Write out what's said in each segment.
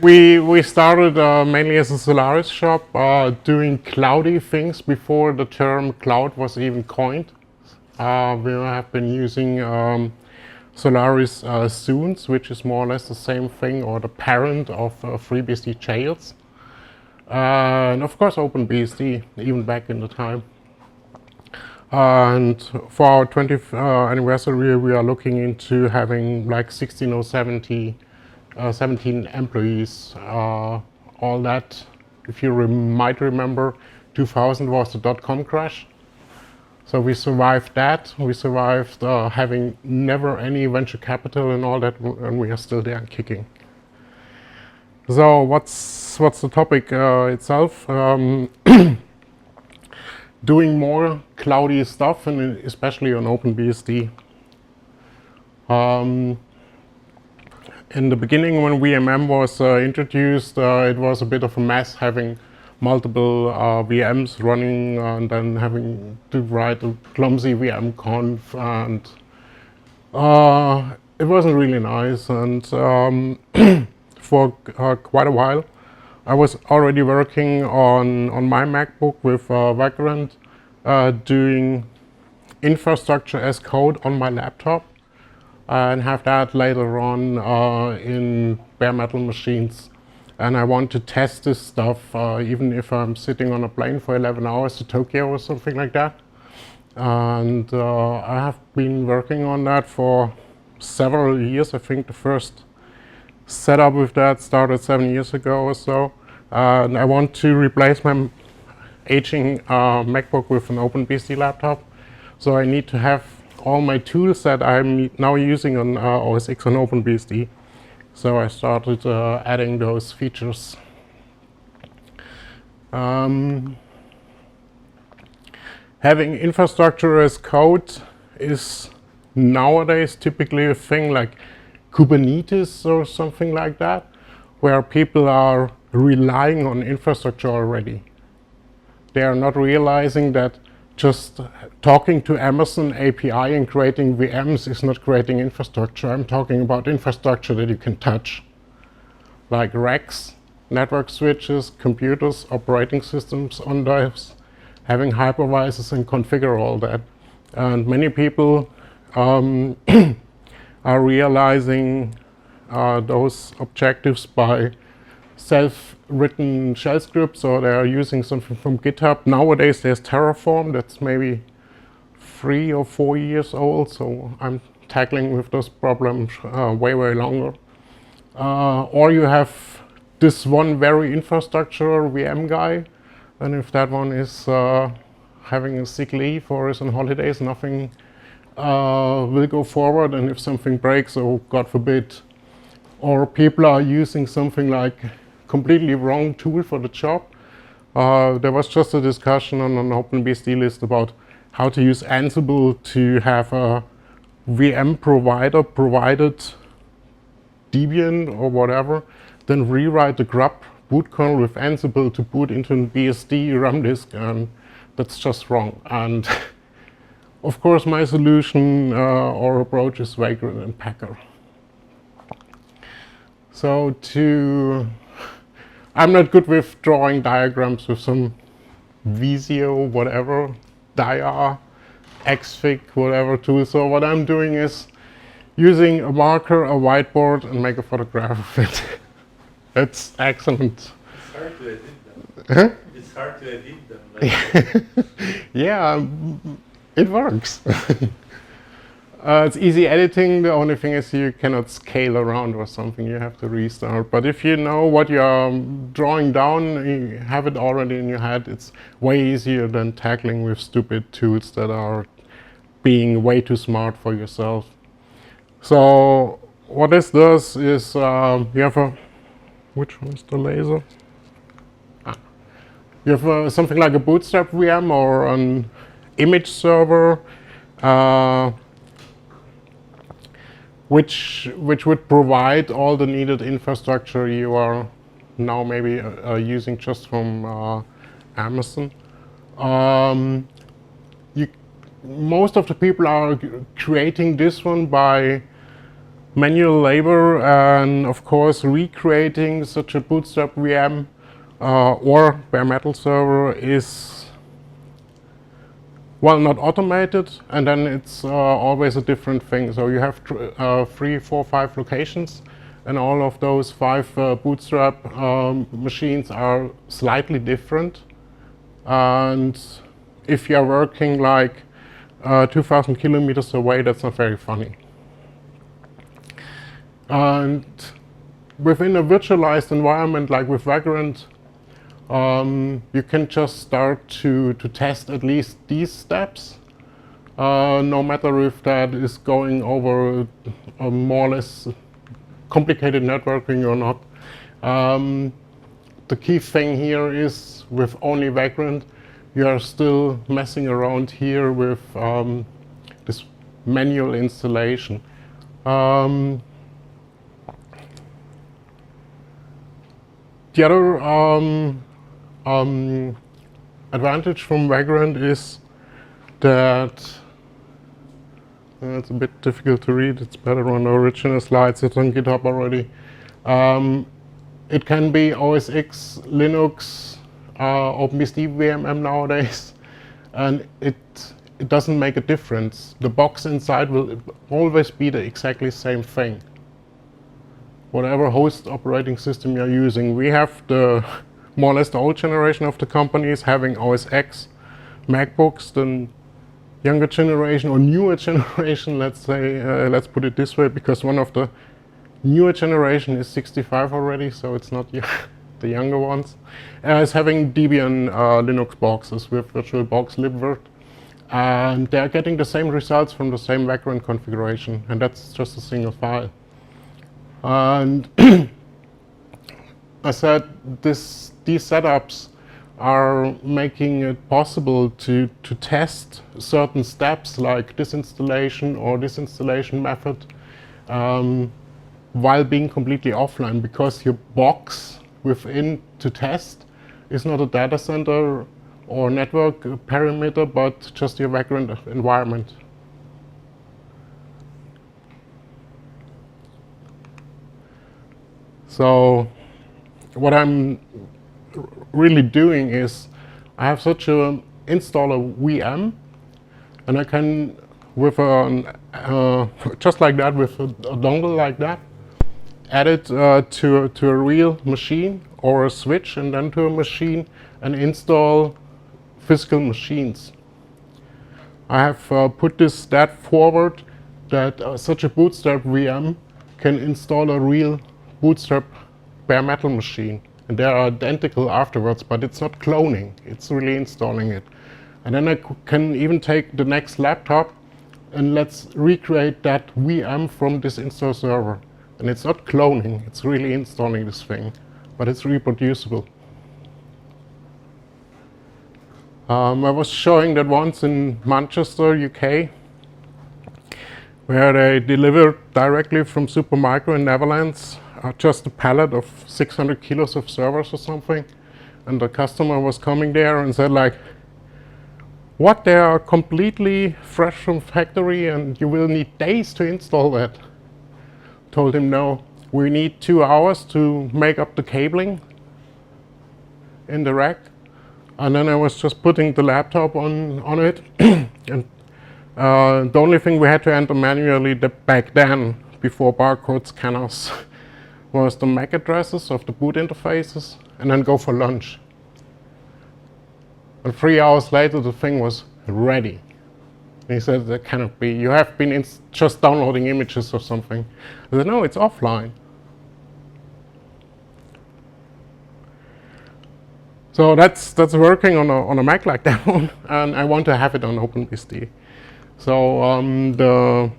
We started mainly as a Solaris shop, doing cloudy things before the term cloud was even coined. We have been using Solaris Soons, which is more or less the same thing, or the parent of FreeBSD jails. And of course OpenBSD, even back in the time. And for our 20th anniversary, we are looking into having like 16 or 17 employees. All that, if you might remember, 2000 was the dot-com crash. So we survived that. We survived having never any venture capital and all that, and we are still there and kicking. So what's the topic itself? Doing more cloudy stuff, and especially on OpenBSD. In the beginning, when VMM was introduced, it was a bit of a mess having multiple VMs running and then having to write a clumsy VM conf, and it wasn't really nice. And for quite a while, I was already working on my MacBook with Vagrant, doing infrastructure as code on my laptop, and have that later on in bare metal machines. And I want to test this stuff, even if I'm sitting on a plane for 11 hours to Tokyo or something like that. And I have been working on that for several years. I think the first setup with that started 7 years ago or so. And I want to replace my aging MacBook with an OpenBSD laptop. So I need to have all my tools that I'm now using on OS X on OpenBSD. So I started adding those features. Having infrastructure as code is nowadays typically a thing like Kubernetes or something like that, where people are relying on infrastructure already. They are not realizing that just talking to Amazon API and creating VMs is not creating infrastructure. I'm talking about infrastructure that you can touch, like racks, network switches, computers, operating systems on those, having hypervisors and configure all that. And many people are realizing those objectives by self-written shell scripts, or they are using something from GitHub. Nowadays there's Terraform that's maybe 3 or 4 years old, so I'm tackling with those problems way longer. Or you have this one very infrastructure VM guy, and if that one is having a sick leave or is on holidays, nothing will go forward, and if something breaks, or God forbid, or people are using something like completely wrong tool for the job. There was just a discussion on an OpenBSD list about how to use Ansible to have a VM provider provided Debian or whatever, then rewrite the grub boot kernel with Ansible to boot into an BSD RAM disk, and that's just wrong. And of course my solution or approach is Vagrant and Packer. So I'm not good with drawing diagrams with some Visio, whatever, dia, xfig, whatever tool. So what I'm doing is using a marker, a whiteboard, and make a photograph of it. It's excellent. It's hard to edit them. Huh? It's hard to edit them. Like Yeah, it works. It's easy editing. The only thing is you cannot scale around or something. You have to restart. But if you know what you're drawing down, you have it already in your head, it's way easier than tackling with stupid tools that are being way too smart for yourself. So what this does is you have a, which one is the laser? You have something like a Bootstrap VM or an image server, which would provide all the needed infrastructure you are now maybe using just from Amazon. Most of the people are creating this one by manual labor, and of course recreating such a bootstrap VM or bare metal server is, well, not automated, and then it's always a different thing. So you have 3, 4, 5 locations, and all of those 5 bootstrap machines are slightly different. And if you're working like 2,000 kilometers away, that's not very funny. And within a virtualized environment like with Vagrant, you can just start to test at least these steps, no matter if that is going over a more or less complicated networking or not. The key thing here is with only Vagrant, you are still messing around here with this manual installation. The other advantage from Vagrant is that it's a bit difficult to read. It's better on the original slides. It's on GitHub already. It can be OS X, Linux, OpenBSD VMM nowadays, and it doesn't make a difference. The box inside will always be the exactly same thing. Whatever host operating system you're using, we have the more or less the old generation of the companies having OS X MacBooks. The younger generation or newer generation, let's say, let's put it this way, because one of the newer generation is 65 already, so it's not the younger ones, is having Debian Linux boxes with VirtualBox libvirt, and they're getting the same results from the same Vagrant configuration, and that's just a single file. And I said these setups are making it possible to test certain steps like this installation or this installation method while being completely offline, because your box within to test is not a data center or network perimeter, but just your Vagrant environment. So what I'm really doing is I have such an installer VM, and I can, with just like that, with a dongle like that, add it to a real machine or a switch, and then to a machine, and install physical machines. I have put this stat forward that such a bootstrap VM can install a real bootstrap bare metal machine, and they are identical afterwards, but it's not cloning, it's really installing it. And then I can even take the next laptop and let's recreate that VM from this install server. And it's not cloning, it's really installing this thing, but it's reproducible. I was showing that once in Manchester, UK, where they delivered directly from Supermicro in Netherlands just a pallet of 600 kilos of servers or something, and the customer was coming there and said like, what, they are completely fresh from factory and you will need days to install that? Told him no, we need 2 hours to make up the cabling in the rack, and then I was just putting the laptop on it and the only thing we had to enter manually back then, before barcode scanners, was the MAC addresses of the boot interfaces, and then go for lunch. And 3 hours later, the thing was ready. And he said, that cannot be. You have been just downloading images or something. I said, no, it's offline. So that's working on a Mac like that one, and I want to have it on OpenBSD. So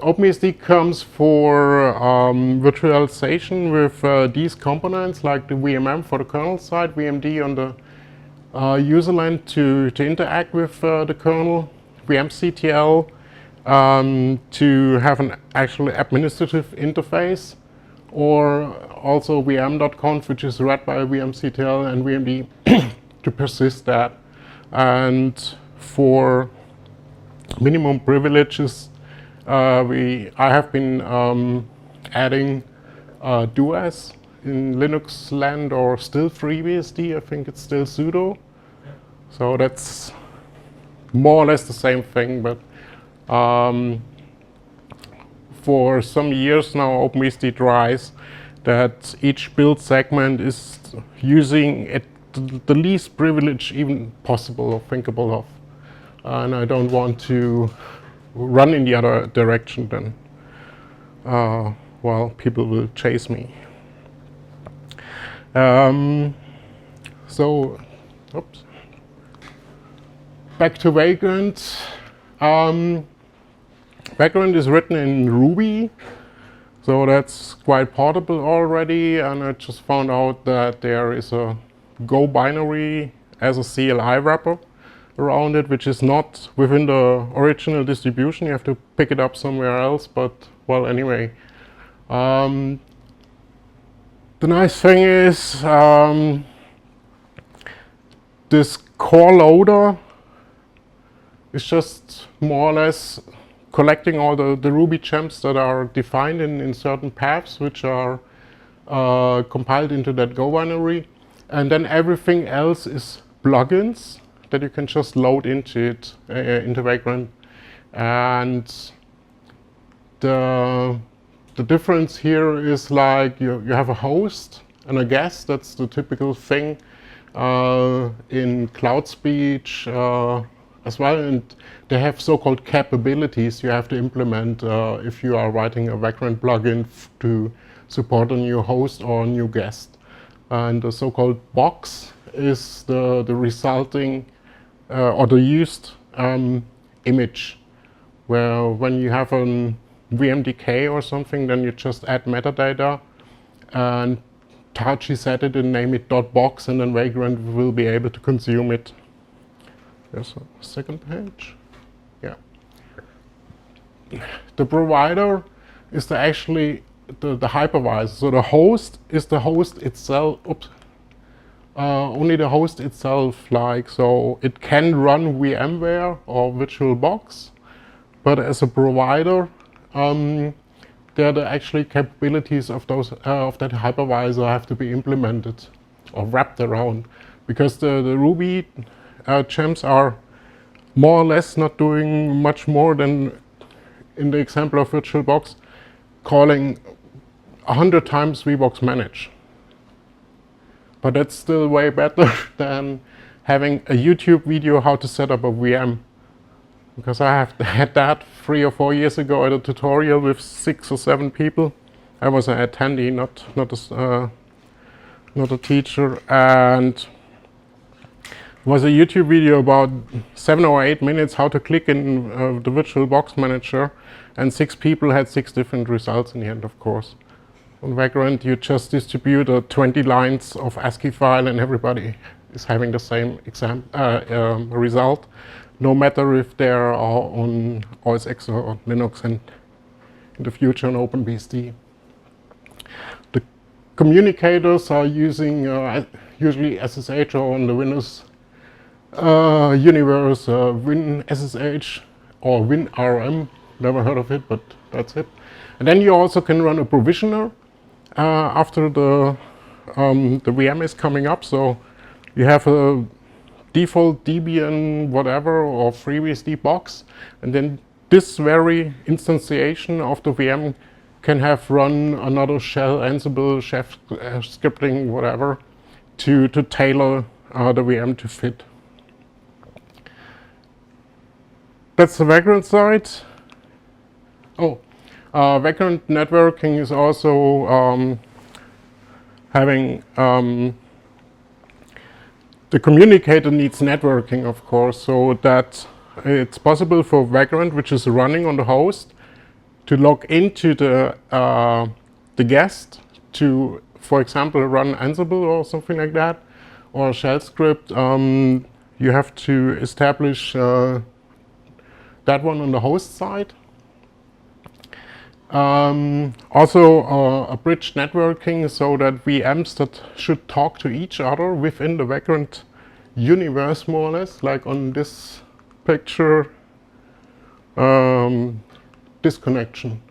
OpenBSD comes for virtualization with these components, like the VMM for the kernel side, VMD on the userland to interact with the kernel, VMCTL to have an actual administrative interface, or also VM.conf, which is read by VMCTL, and VMD to persist that. And for minimum privileges, I have been adding duas in Linux land, or still FreeBSD. I think it's still sudo. So that's more or less the same thing, but for some years now, OpenBSD tries that each build segment is using the least privilege even possible or thinkable of. And I don't want to run in the other direction, then well, people will chase me. So, oops. Back to Vagrant. Vagrant is written in Ruby, so that's quite portable already, and I just found out that there is a Go binary as a CLI wrapper around it, which is not within the original distribution. You have to pick it up somewhere else, but well, anyway. The nice thing is this core loader is just more or less collecting all the Ruby gems that are defined in certain paths, which are compiled into that Go binary. And then everything else is plugins that you can just load into it, into Vagrant. And the difference here is like you have a host and a guest. That's the typical thing in Cloud Speech as well. And they have so-called capabilities you have to implement if you are writing a Vagrant plugin to support a new host or a new guest. And the so-called box is the resulting or the used image, where when you have a VMDK or something, then you just add metadata and Tachi set it and name it .box, and then Vagrant will be able to consume it. There's a second page. Yeah. The provider is actually the hypervisor. So the host is the host itself. Oops. Only the host itself, like, so it can run VMware or VirtualBox, but as a provider, there the actually capabilities of those of that hypervisor have to be implemented or wrapped around, because the Ruby gems are more or less not doing much more than, in the example of VirtualBox, calling 100 times vbox manage. But that's still way better than having a YouTube video how to set up a VM. Because I have had that 3 or 4 years ago at a tutorial with 6 or 7 people. I was an attendee, not a teacher, and it was a YouTube video about 7 or 8 minutes how to click in the VirtualBox manager, and 6 people had 6 different results in the end, of course. On Vagrant, you just distribute 20 lines of ASCII file, and everybody is having the same result, no matter if they're on OS X or Linux, and in the future on OpenBSD. The communicators are using usually SSH, or on the Windows universe, WinSSH or WinRM. Never heard of it, but that's it. And then you also can run a provisioner after the VM is coming up. So you have a default Debian whatever or FreeBSD box, and then this very instantiation of the VM can have run another shell, Ansible, chef scripting, whatever, to tailor the VM to fit. That's the Vagrant side. Oh, Vagrant networking is also having the communicator needs networking, of course, so that it's possible for Vagrant, which is running on the host, to log into the guest to, for example, run Ansible or something like that, or a shell script. You have to establish that one on the host side. Also a bridge networking, so that VMs that should talk to each other within the Vagrant universe, more or less, like on this picture, disconnection.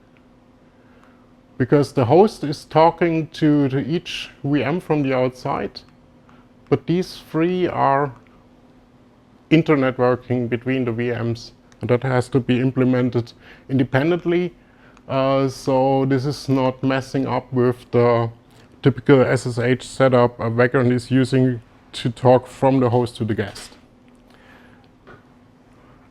Because the host is talking to each VM from the outside, but these three are internetworking between the VMs, and that has to be implemented independently. So this is not messing up with the typical SSH setup a Vagrant is using to talk from the host to the guest.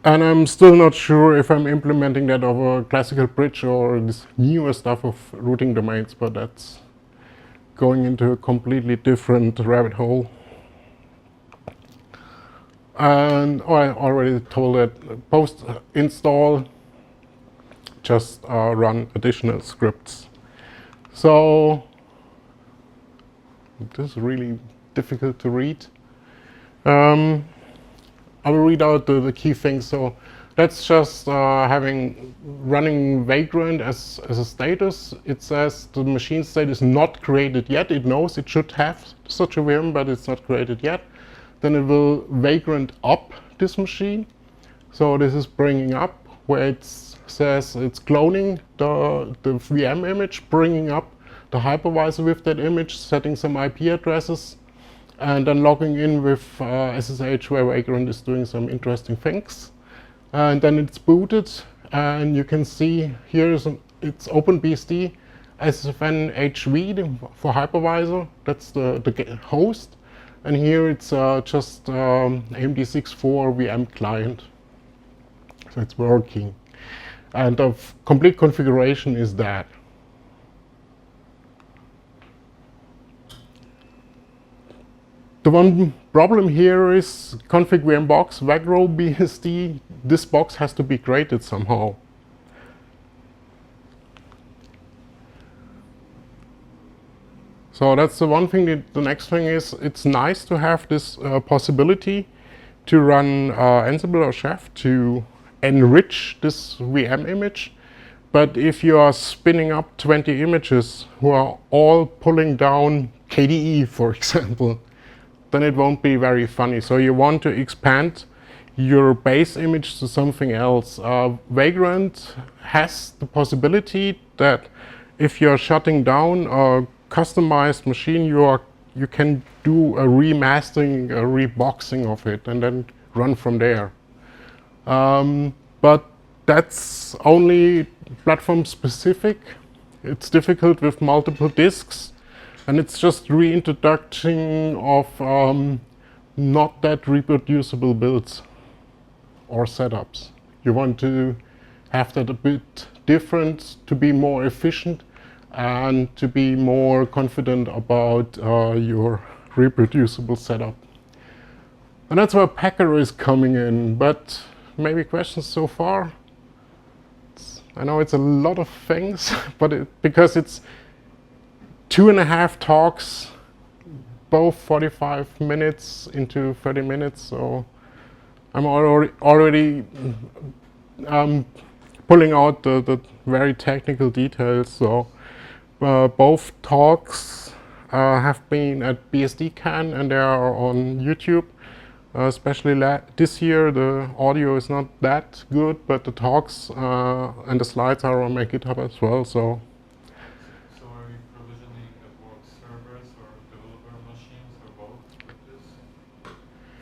And I'm still not sure if I'm implementing that over classical bridge or this newer stuff of routing domains, but that's going into a completely different rabbit hole. And I already told that post install, just run additional scripts. So this is really difficult to read. I will read out the key things. So that's just running Vagrant as a status. It says the machine state is not created yet. It knows it should have such a VM, but it's not created yet. Then it will Vagrant up this machine. So this is bringing up where it says it's cloning the VM image, bringing up the hypervisor with that image, setting some IP addresses, and then logging in with SSH where Vagrant is doing some interesting things. And then it's booted, and you can see here it's OpenBSD SFN HV for hypervisor. That's the host. And here it's just AMD 6.4 VM client. So it's working. And the complete configuration is that. The one problem here is config VM box, Vagrant BSD. This box has to be created somehow. So that's the one thing. The next thing is it's nice to have this possibility to run Ansible or Chef to enrich this VM image. But if you are spinning up 20 images who are all pulling down KDE, for example, then it won't be very funny. So you want to expand your base image to something else. Vagrant has the possibility that if you're shutting down a customized machine, you can do a remastering, a reboxing of it, and then run from there. But that's only platform specific. It's difficult with multiple disks. And it's just reintroduction of not that reproducible builds or setups. You want to have that a bit different to be more efficient and to be more confident about your reproducible setup. And that's where Packer is coming in. But maybe questions so far? I know it's a lot of things, but because it's 2.5 talks, both 45 minutes into 30 minutes. So I'm already pulling out the very technical details. So both talks have been at BSD-CAN, and they are on YouTube. Especially this year, the audio is not that good, but the talks and the slides are on my GitHub as well. So. Are you provisioning at work servers or developer machines or both with this?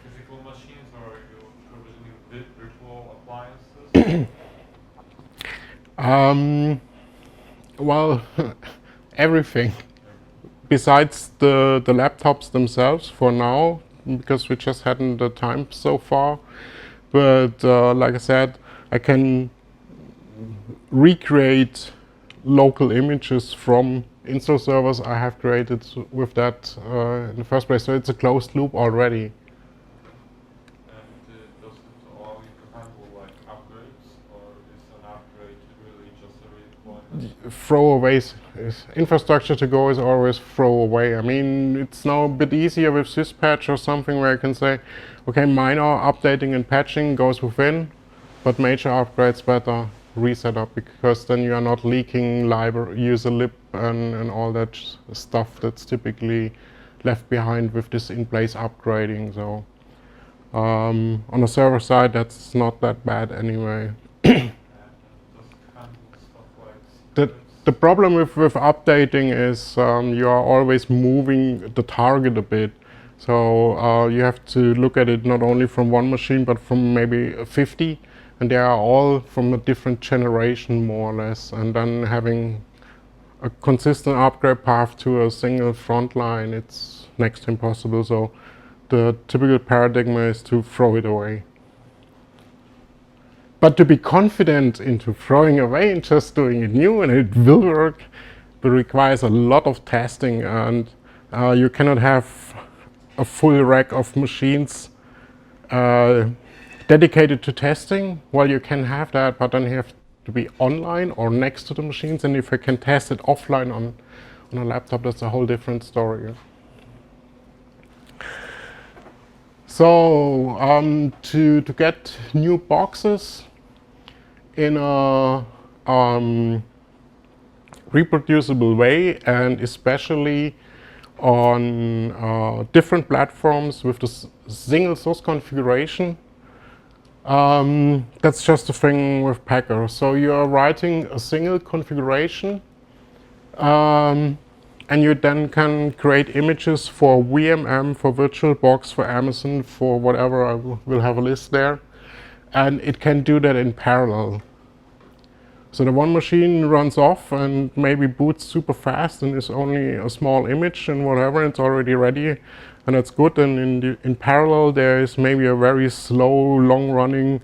Physical machines, or are you provisioning virtual appliances? Well, everything. Besides the laptops themselves for now, because we just hadn't the time so far. But like I said, I can recreate local images from install servers I have created with that in the first place. So it's a closed loop already. And does it allow you to handle like upgrades, or is an upgrade really just a redeployment? Throwaways. Infrastructure to go is always throwaway. I mean, it's now a bit easier with syspatch or something where I can say, okay, minor updating and patching goes within, but major upgrades better reset up, because then you are not leaking user lib and all that stuff that's typically left behind with this in-place upgrading. So On the server side, that's not that bad anyway. And just handle stuff like The, secrets. the problem with updating is you are always moving the target a bit. So you have to look at it not only from one machine, but from maybe 50. And they are all from a different generation, more or less. And then having a consistent upgrade path to a single front line, it's next to impossible. So the typical paradigm is to throw it away. But to be confident into throwing away and just doing it new and it will work, it requires a lot of testing, and you cannot have a full rack of machines dedicated to testing. Well, you can have that, but then you have to be online or next to the machines, and if you can test it offline on a laptop, that's a whole different story. So to get new boxes in a reproducible way, and especially on different platforms with the single source configuration, that's just the thing with Packer. So you are writing a single configuration, and you then can create images for VMM, for VirtualBox, for Amazon, for whatever. I will have a list there. And it can do that in parallel. So the one machine runs off and maybe boots super fast and is only a small image and whatever, it's already ready, and that's good. And in parallel there is maybe a very slow, long-running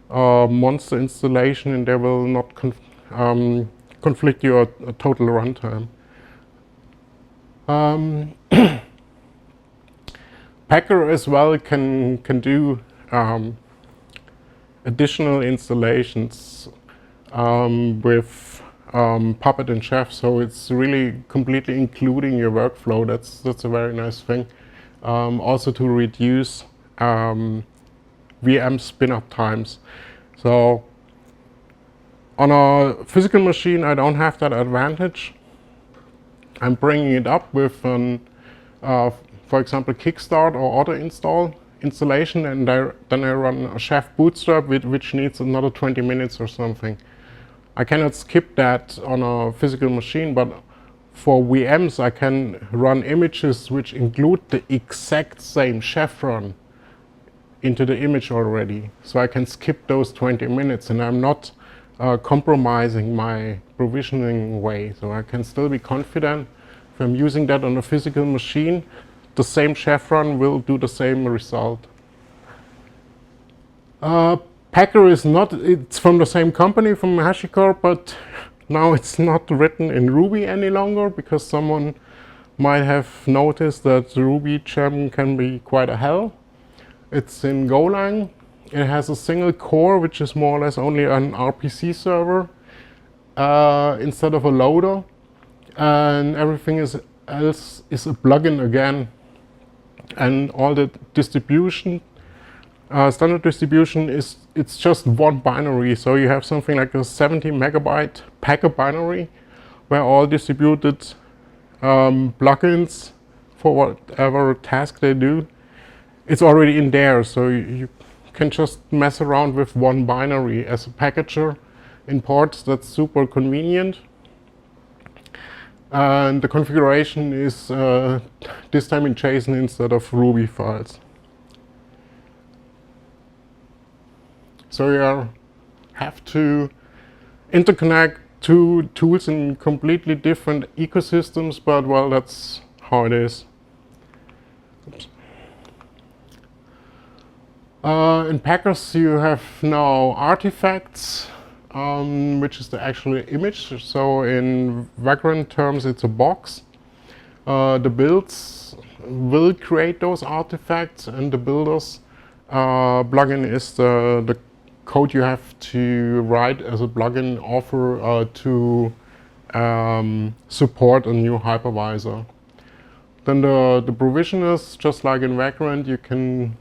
monster installation, and they will not conflict your total runtime. Packer as well can do additional installations with Puppet and Chef, so it's really completely including your workflow. That's a very nice thing. Also to reduce VM spin-up times. So on a physical machine, I don't have that advantage. I'm bringing it up with an, for example, Kickstart or auto installation, and then I run a Chef Bootstrap which needs another 20 minutes or something. I cannot skip that on a physical machine, but for VMs I can run images which include the exact same Chef run into the image already. So I can skip those 20 minutes, and I'm not compromising my provisioning way. So I can still be confident if I'm using that on a physical machine, the same Chef run will do the same result. Packer is not, it's from the same company, from HashiCorp, but now it's not written in Ruby any longer, because someone might have noticed that Ruby gem can be quite a hell. It's in Golang. It has a single core, which is more or less only an RPC server instead of a loader, and everything else is a plugin again. And all the distribution, standard distribution it's just one binary. So you have something like a 70 megabyte Packer binary, where all distributed plugins for whatever task they do, it's already in there. So you can just mess around with one binary as a packager in ports. That's super convenient. And the configuration is this time in JSON instead of Ruby files. So you have to interconnect two tools in completely different ecosystems, but well, that's how it is. Oops. In Packers you have now artifacts, which is the actual image. So in Vagrant terms, it's a box. The builds will create those artifacts, and the builders plugin is the code you have to write as a plugin offer to support a new hypervisor. Then the provisioners, just like in Vagrant, you can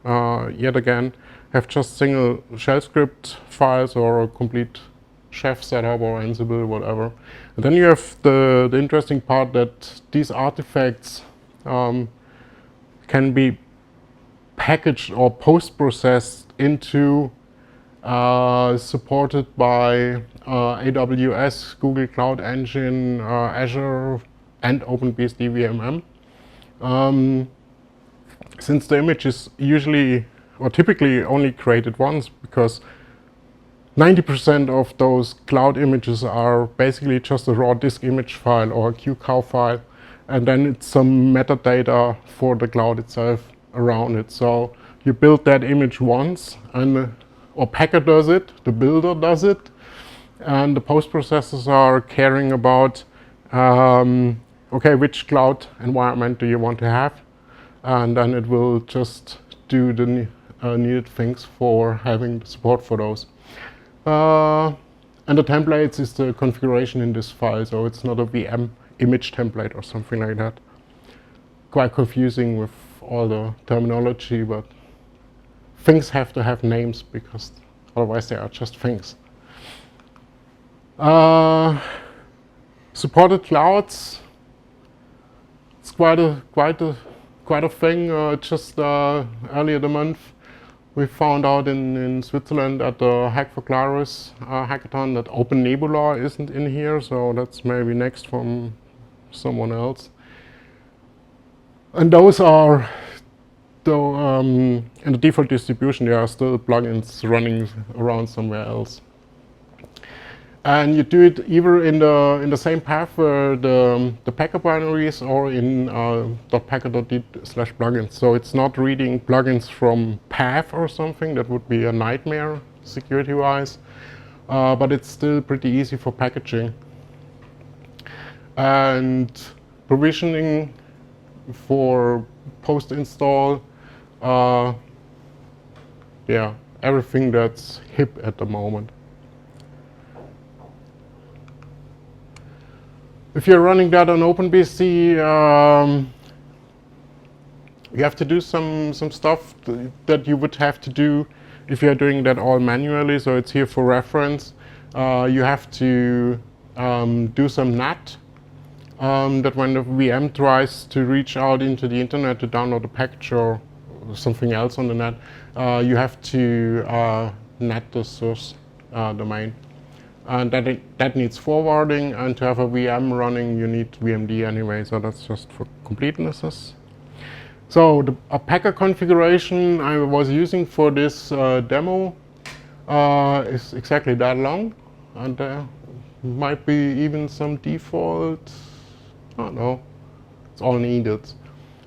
yet again have just single shell script files or a complete Chef setup or Ansible, whatever. And then you have the interesting part that these artifacts can be packaged or post-processed into supported by AWS, Google Cloud Engine, Azure, and OpenBSD VMM. Since the image is usually or typically only created once, because 90% of those cloud images are basically just a raw disk image file or a QCOW file, and then it's some metadata for the cloud itself around it. So you build that image once, and or Packer does it, the builder does it, and the post-processors are caring about, okay, which cloud environment do you want to have? And then it will just do the needed things for having the support for those. And the templates is the configuration in this file, so it's not a VM image template or something like that. Quite confusing with all the terminology, but things have to have names because otherwise they are just things. Supported clouds. It's quite a thing. Just earlier the month, we found out in Switzerland at the Hack for Clarus hackathon that OpenNebula isn't in here, so that's maybe next from someone else. And those are, though, in the default distribution, there are still plugins running around somewhere else. And you do it either in the same path where the Packer binaries or in .packer.d/plugins. So it's not reading plugins from path or something. That would be a nightmare security-wise. But it's still pretty easy for packaging. And provisioning for post-install, yeah, everything that's hip at the moment. If you're running that on OpenBSD, you have to do some stuff that you would have to do if you're doing that all manually. So it's here for reference. You have to do some NAT, that when the VM tries to reach out into the internet to download a package or something else on the net, you have to NAT the source domain. And that needs forwarding, and to have a VM running, you need VMD anyway, so that's just for completeness. So a Packer configuration I was using for this demo is exactly that long, and there might be even some default, I don't know, it's all needed.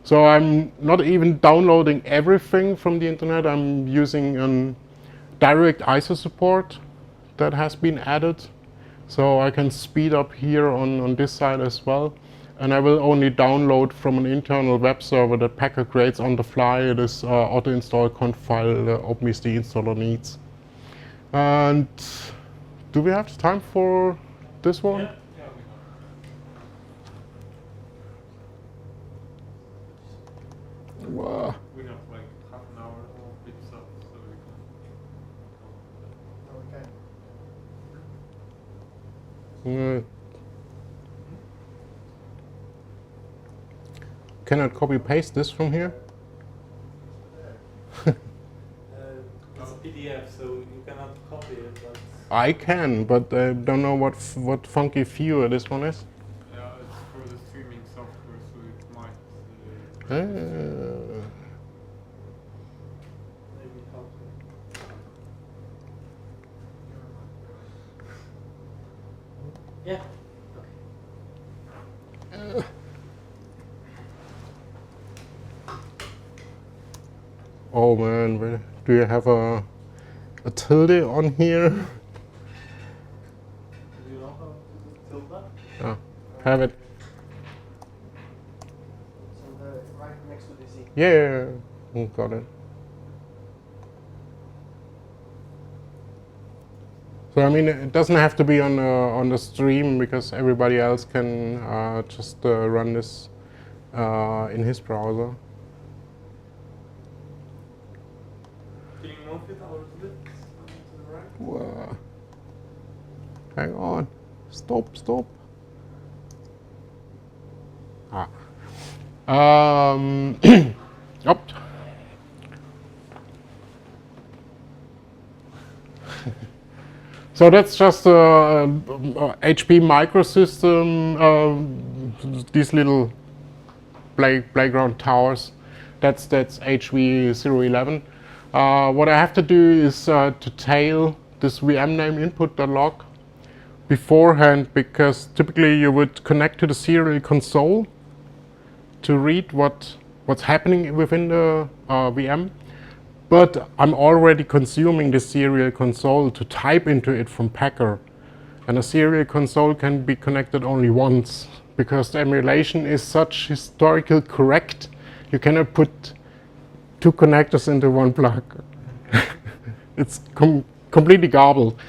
So I'm not even downloading everything from the internet, I'm using a direct ISO support that has been added, so I can speed up here on this side as well, and I will only download from an internal web server that Packer creates on the fly this auto install conf file the OpenBSD installer needs. And do we have time for this one? Yeah, Wow. we have like half an hour of big stuff, so we can. Can I copy paste this from here? It's a PDF, so you cannot copy it, but I can, but I don't know what funky viewer this one is. yeah, it's for the streaming software, so it might. Maybe help. Yeah. Oh man, do you have a tilde on here? Do you know how to tilde? Oh, have it. So right next to the Z. Yeah, got it. So I mean, it doesn't have to be on the stream because everybody else can just run this in his browser. Can you move it a little bit to the right? Whoa. Hang on. Stop. Ah. Yep. So that's just a HP microsystem, these little playground towers. That's HV011. What I have to do is to tail this VM name input.log beforehand, because typically you would connect to the serial console to read what's happening within the VM. But I'm already consuming the serial console to type into it from Packer. And a serial console can be connected only once, because the emulation is such historical correct. You cannot put two connectors into one plug. It's completely garbled.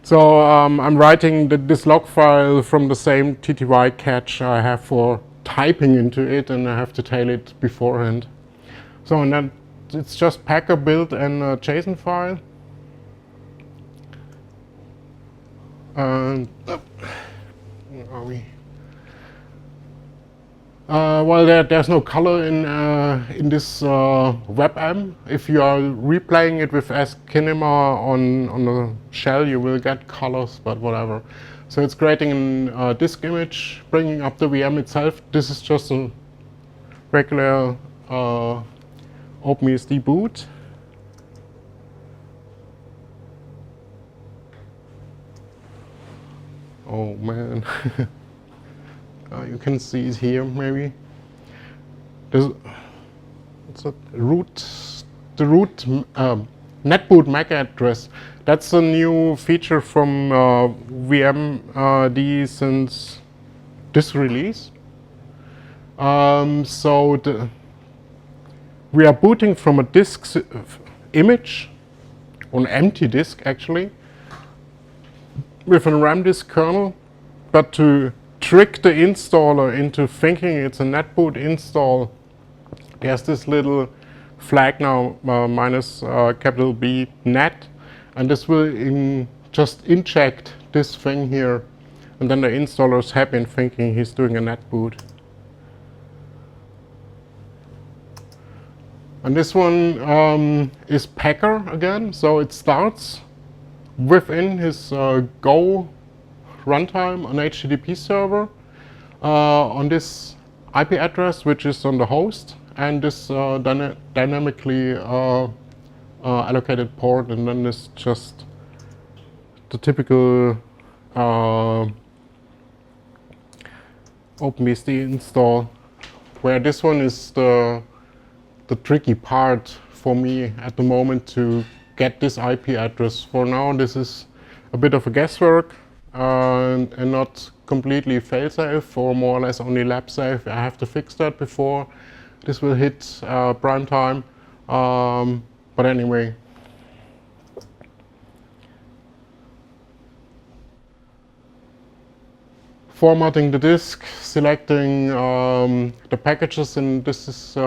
So I'm writing this log file from the same TTY catch I have for typing into it, and I have to tail it beforehand. So and then it's just Packer build and a JSON file. And where are we? Well, there's no color in this WebM. If you are replaying it with Kinema on the shell, you will get colors, but whatever. So it's creating a disk image, bringing up the VM itself. This is just a regular OpenBSD boot. Oh man. You can see it here, maybe. It's a the root netboot MAC address. That's a new feature from VMD since this release. So we are booting from a disk image, on empty disk actually, with a RAM disk kernel, but to trick the installer into thinking it's a netboot install, there's this little flag now, minus capital B net, and this will just inject this thing here, and then the installer is happy and thinking he's doing a netboot. And this one is Packer again, so it starts within his Go runtime on HTTP server on this IP address, which is on the host, and this dynamically allocated port, and then this just the typical OpenBSD install, where this one is the tricky part for me at the moment to get this IP address. For now, this is a bit of a guesswork and not completely fail-safe, or more or less only lab-safe. I have to fix that before this will hit prime time. But anyway. Formatting the disk, selecting the packages, and this is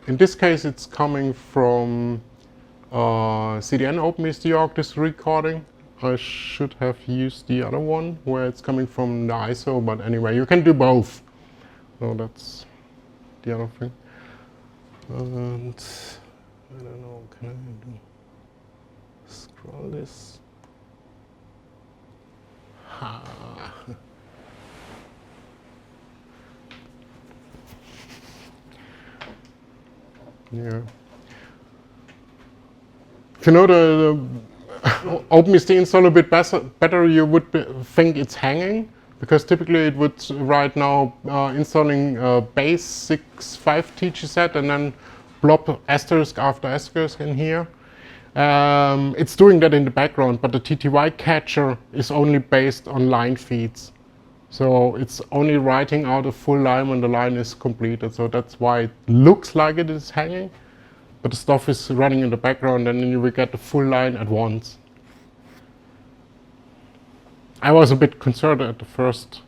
in this case it's coming from CDN OpenBSD org, this recording. I should have used the other one where it's coming from the ISO, but anyway, you can do both. So that's the other thing. And I don't know, can I do scroll this? Ha. Yeah. If you know the OpenBSD install a bit better, you would think it's hanging, because typically it would right now installing base 6.5 TGZ and then blob asterisk after asterisk in here. It's doing that in the background, but the TTY catcher is only based on line feeds. So it's only writing out a full line when the line is completed. So that's why it looks like it is hanging, but the stuff is running in the background, and then you will get the full line at once. I was a bit concerned at the first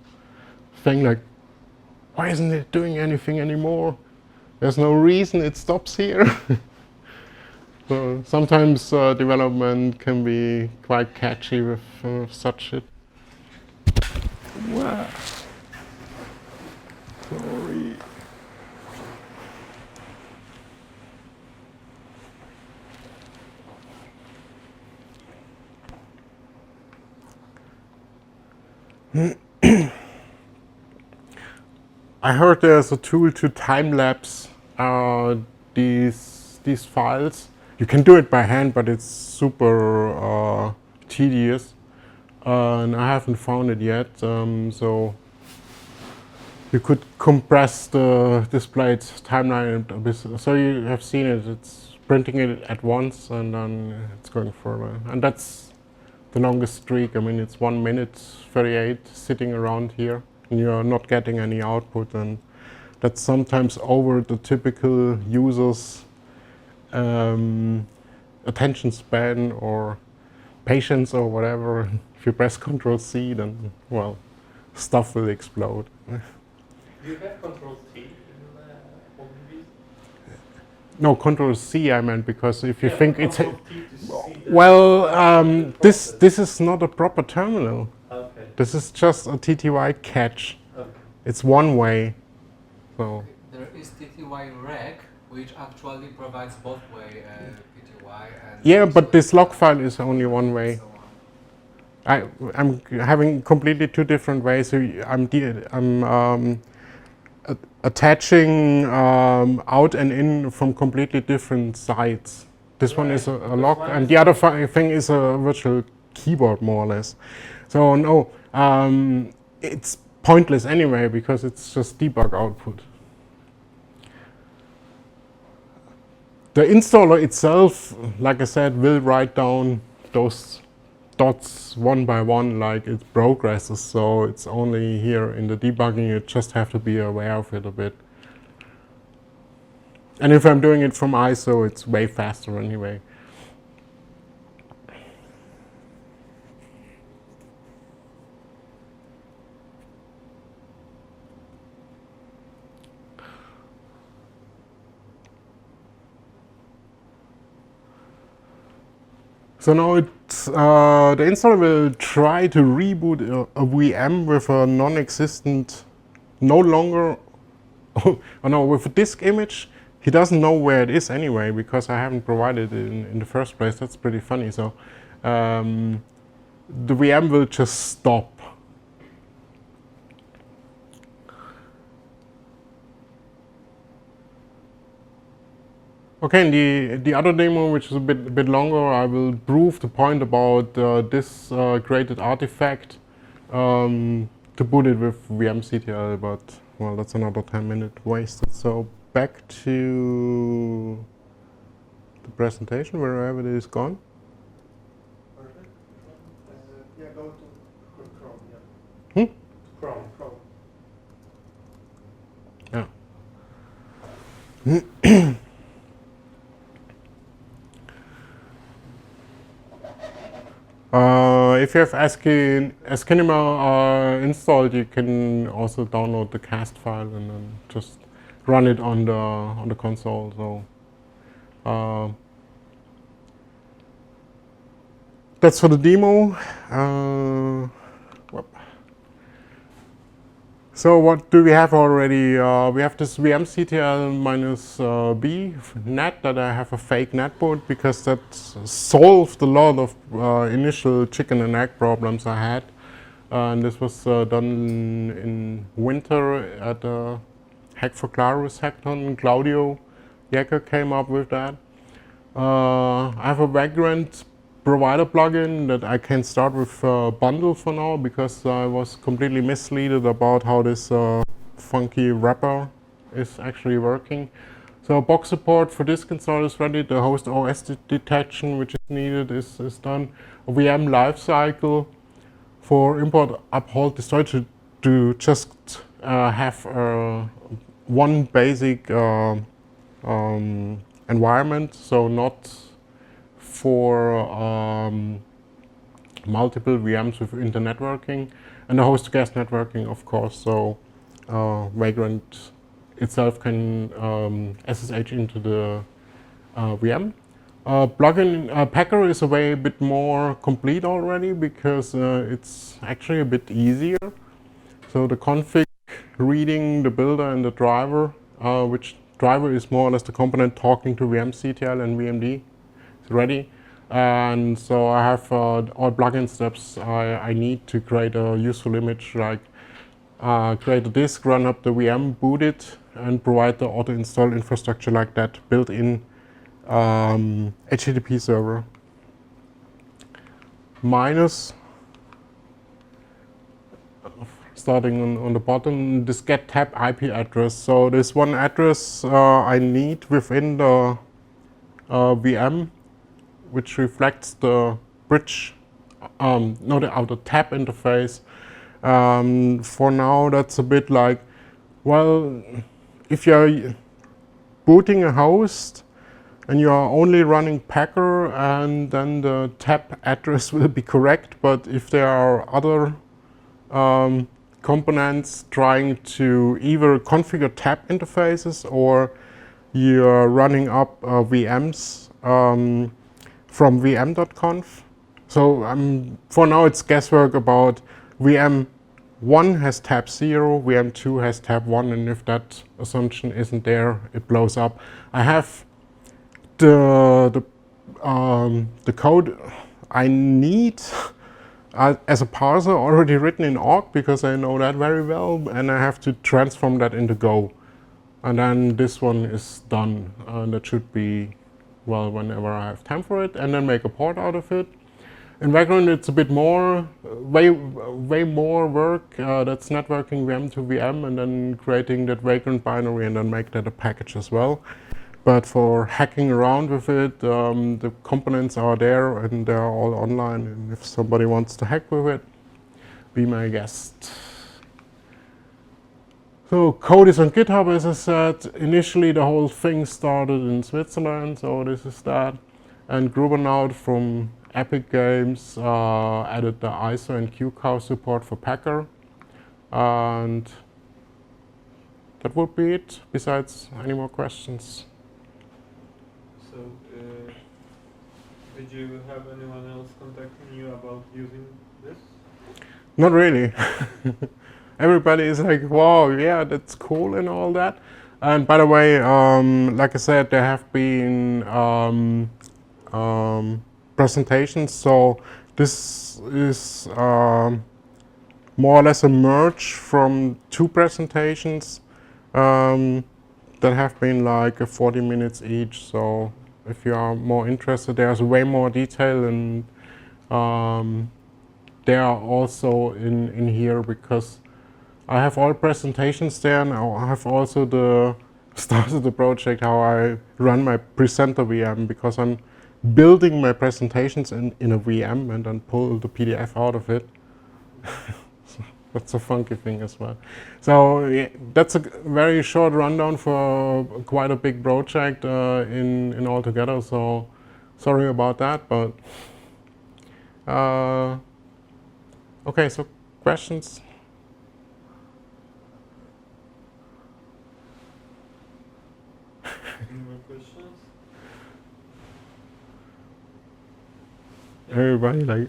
thing, like, why isn't it doing anything anymore? There's no reason it stops here. So sometimes development can be quite catchy with such shit. Wow. Sorry. I heard there's a tool to time-lapse these files. You can do it by hand, but it's super tedious, and I haven't found it yet. So you could compress the displayed timeline a bit. So you have seen it. It's printing it at once, and then it's going further. And that's the longest streak. I mean, it's 1 minute 38 sitting around here, and you're not getting any output, and that's sometimes over the typical user's attention span or patience or whatever. If you press Ctrl C, then, well, stuff will explode. Do you have Control T in OpenBSD? No, Ctrl C I meant, because if you think it's Control T to see the well, this is not a proper terminal. Okay. This is just a TTY catch. Okay. It's one way. So There is TTY rec, which actually provides both way PTY and yeah, but this log file is only one way. so on. I'm having completely two different ways. So I'm attaching out and in from completely different sides. This one is a log, and the other thing is a virtual keyboard, more or less. So no, it's pointless anyway, because it's just debug output. The installer itself, like I said, will write down those dots one by one like it progresses. So it's only here in the debugging, you just have to be aware of it a bit. And if I'm doing it from ISO, it's way faster anyway. So now the installer will try to reboot a VM with a non-existent, no longer, oh no, with a disk image. He doesn't know where it is anyway, because I haven't provided it in the first place. That's pretty funny. So the VM will just stop. Okay, and the other demo, which is a bit longer, I will prove the point about this created artifact to boot it with vmctl, but well, that's another 10-minute wasted. So back to the presentation, wherever it is gone. Perfect. Yeah, go to Chrome. Yeah. Chrome. Yeah. If you have Eskinima installed, you can also download the cast file and then just run it on the console. So that's for the demo. So what do we have already? We have this vmctl-b net that I have a fake netboot, because that solved a lot of initial chicken and egg problems I had. And this was done in winter at the Hack for Clarus hackathon. Claudio Jäcker came up with that. I have a Vagrant provider plugin that I can start with bundle for now, because I was completely misled about how this funky wrapper is actually working. So box support for disk install is ready. The host OS detection, which is needed, is done. A VM lifecycle for import, uphold, destroy, to just have one basic environment, so not for multiple VMs with internetworking, and the host to guest networking, of course. So Vagrant itself can SSH into the VM. Plugin Packer is a way a bit more complete already, because it's actually a bit easier. So the config reading the builder and the driver, which driver is more or less the component talking to vmctl and vmd, is ready. And so I have all plugin steps I need to create a useful image, like create a disk, run up the VM, boot it, and provide the auto-install infrastructure like that built-in HTTP server. Minus, starting on the bottom, this get tab IP address. So there's one address I need within the VM, which reflects the bridge, no, the tab interface. For now, that's a bit like, well, if you're booting a host and you are only running Packer, and then the tab address will be correct, but if there are other components trying to either configure tab interfaces or you're running up VMs from vm.conf. So for now it's guesswork about VM 1 has tab 0, VM 2 has tab 1, and if that assumption isn't there, it blows up. I have the code I need as a parser already written in awk, because I know that very well, and I have to transform that into Go. And then this one is done. That should be, well, whenever I have time for it, and then make a port out of it. In Vagrant, it's a bit more, way more work. That's networking VM to VM and then creating that Vagrant binary and then make that a package as well. But for hacking around with it, the components are there and they're all online. And if somebody wants to hack with it, be my guest. So code is on GitHub, as I said. Initially, the whole thing started in Switzerland, so this is that. And Grubernaut from Epic Games added the ISO and QCOW support for Packer. And that would be it, besides any more questions. So, did you have anyone else contacting you about using this? Not really. Everybody is like, wow, yeah, that's cool and all that. And by the way, like I said, there have been presentations. So this is more or less a merge from two presentations that have been like 40 minutes each. So if you are more interested, there's way more detail, and they are also in here because I have all presentations there. Now I have also started the project how I run my presenter VM, because I'm building my presentations in a VM and then pull the PDF out of it. That's a funky thing as well. So yeah, that's a very short rundown for quite a big project in altogether. So sorry about that, but okay. So questions? Any more questions? Everybody like,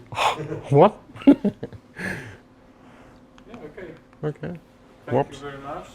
what? Yeah, okay. Okay. Thank Whoops. you very much.